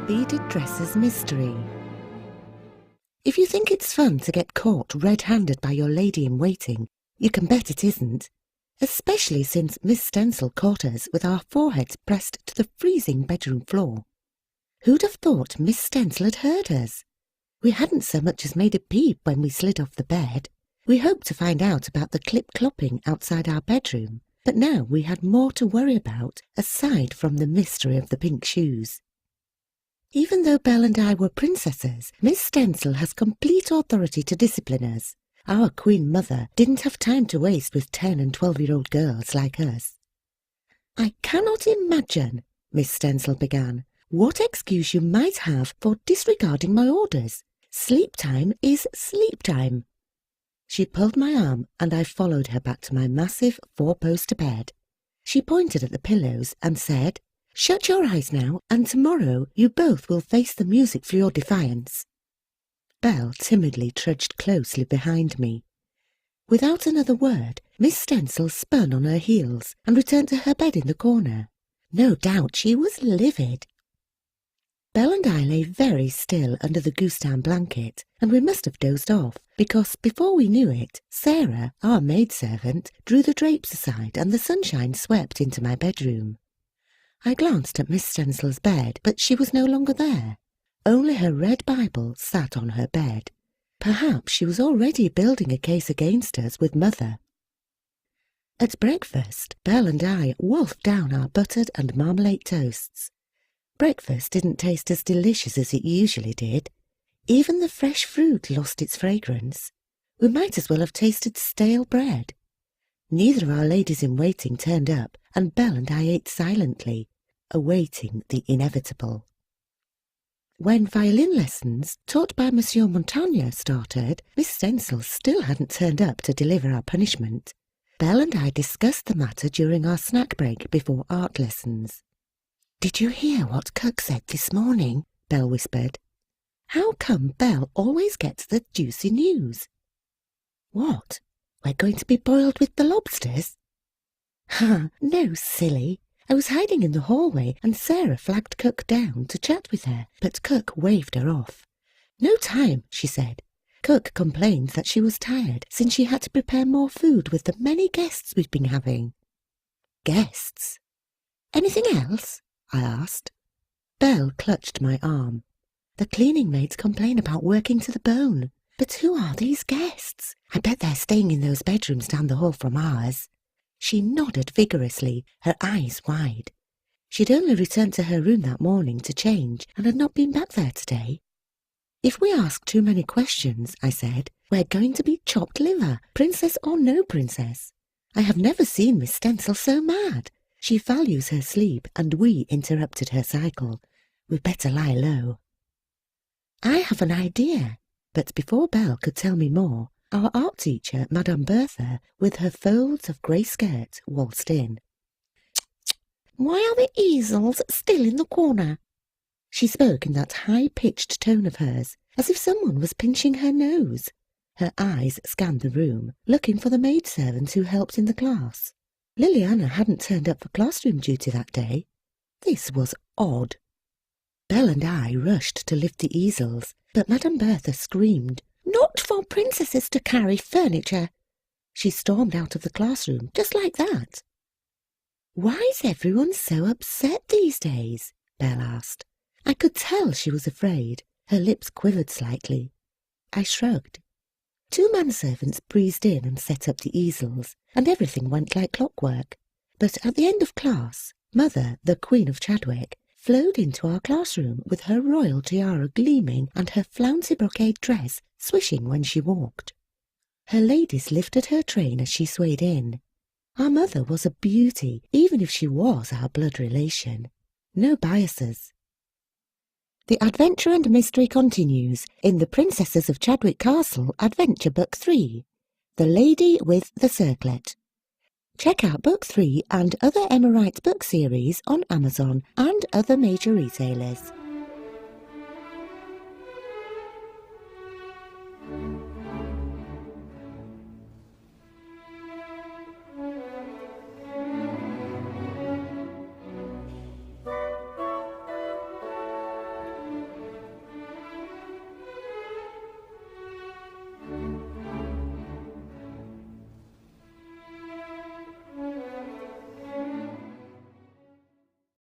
Beaded Dresses Mystery. If you think it's fun to get caught red-handed by your lady-in-waiting, you can bet it isn't, especially since Miss Stencil caught us with our foreheads pressed to the freezing bedroom floor. Who'd have thought Miss Stencil had heard us? We hadn't so much as made a peep when we slid off the bed. We hoped to find out about the clip-clopping outside our bedroom, but now we had more to worry about aside from the mystery of the pink shoes. Even though Belle and I were princesses, Miss Stencil has complete authority to discipline us. Our Queen Mother didn't have time to waste with 10- and 12-year-old girls like us. "I cannot imagine," Miss Stencil began, "what excuse you might have for disregarding my orders. Sleep time is sleep time." She pulled my arm and I followed her back to my massive 4-poster bed. She pointed at the pillows and said, "Shut your eyes now, and tomorrow you both will face the music for your defiance." Belle timidly trudged closely behind me. Without another word, Miss Stencil spun on her heels and returned to her bed in the corner. No doubt she was livid. Belle and I lay very still under the goose-down blanket, and we must have dozed off, because before we knew it, Sarah, our maidservant, drew the drapes aside and the sunshine swept into my bedroom. I glanced at Miss Stencil's bed, but she was no longer there. Only her red Bible sat on her bed. Perhaps she was already building a case against us with Mother. At breakfast, Belle and I wolfed down our buttered and marmalade toasts. Breakfast didn't taste as delicious as it usually did. Even the fresh fruit lost its fragrance. We might as well have tasted stale bread. Neither of our ladies-in-waiting turned up, and Belle and I ate silently, awaiting the inevitable. When violin lessons, taught by Monsieur Montaigne, started, Miss Stencil still hadn't turned up to deliver our punishment. Belle and I discussed the matter during our snack break before art lessons. "Did you hear what Cook said this morning?" Belle whispered. "How come Belle always gets the juicy news?" "What? We're going to be boiled with the lobsters?" "Ha, no, silly. I was hiding in the hallway and Sarah flagged Cook down to chat with her, but Cook waved her off. 'No time,' she said. Cook complained that she was tired since she had to prepare more food with the many guests we've been having." "Guests? Anything else?" I asked. Belle clutched my arm. "The cleaning maids complain about working to the bone. But who are these guests? I bet they're staying in those bedrooms down the hall from ours." She nodded vigorously, her eyes wide. She'd only returned to her room that morning to change and had not been back there today. "If we ask too many questions," I said, "we're going to be chopped liver, princess or no princess. I have never seen Miss Stencil so mad. She values her sleep, and we interrupted her cycle. We'd better lie low." "I have an idea." But before Belle could tell me more, our art teacher, Madame Bertha, with her folds of grey skirt, waltzed in. "Why are the easels still in the corner?" She spoke in that high-pitched tone of hers, as if someone was pinching her nose. Her eyes scanned the room, looking for the maidservant who helped in the class. Liliana hadn't turned up for classroom duty that day. This was odd. Belle and I rushed to lift the easels, but Madame Bertha screamed, "Not for princesses to carry furniture!" She stormed out of the classroom just like that. "Why is everyone so upset these days?" Belle asked. I could tell she was afraid. Her lips quivered slightly. I shrugged. 2 manservants breezed in and set up the easels, and everything went like clockwork. But at the end of class, Mother, the Queen of Chadwick, flowed into our classroom with her royal tiara gleaming and her flouncy brocade dress swishing when she walked. Her ladies lifted her train as she swayed in. Our mother was a beauty, even if she was our blood relation. No biases. The adventure and mystery continues in the Princesses of Chadwick Castle Adventure Book 3, The Lady with the Circlet. Check out Book 3 and other Emma Wright book series on Amazon and other major retailers.